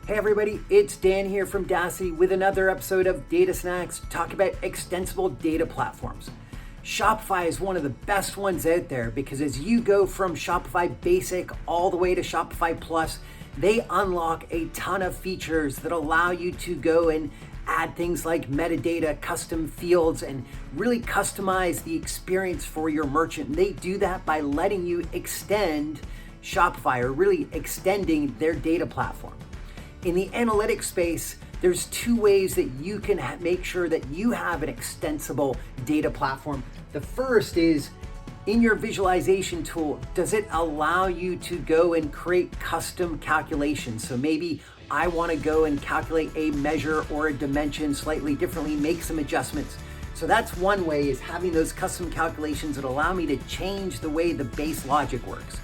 Hey everybody, it's Dan here from Daasity with another episode of Data Snacks, talk about extensible data platforms. Shopify is one of the best ones out there because as you go from Shopify Basic all the way to Shopify Plus, they unlock a ton of features that allow you to go and add things like metadata, custom fields, and really customize the experience for your merchant. And they do that by letting you extend Shopify, or really extending their data platform. In the analytics space, there's two ways that you can make sure that you have an extensible data platform. The first is in your visualization tool, does it allow you to go and create custom calculations? So maybe I want to go and calculate a measure or a dimension slightly differently, make some adjustments. So that's one way, is having those custom calculations that allow me to change the way the base logic works.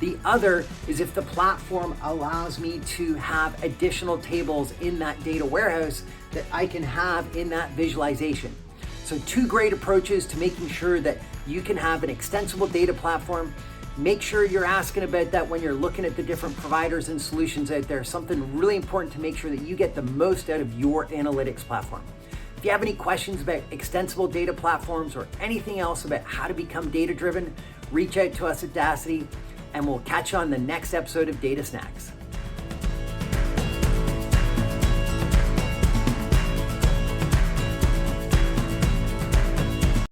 The other is if the platform allows me to have additional tables in that data warehouse that I can have in that visualization. So two great approaches to making sure that you can have an extensible data platform. Make sure you're asking about that when you're looking at the different providers and solutions out there. Something really important to make sure that you get the most out of your analytics platform. If you have any questions about extensible data platforms or anything else about how to become data-driven, reach out to us at Daasity, and we'll catch you on the next episode of Data Snacks.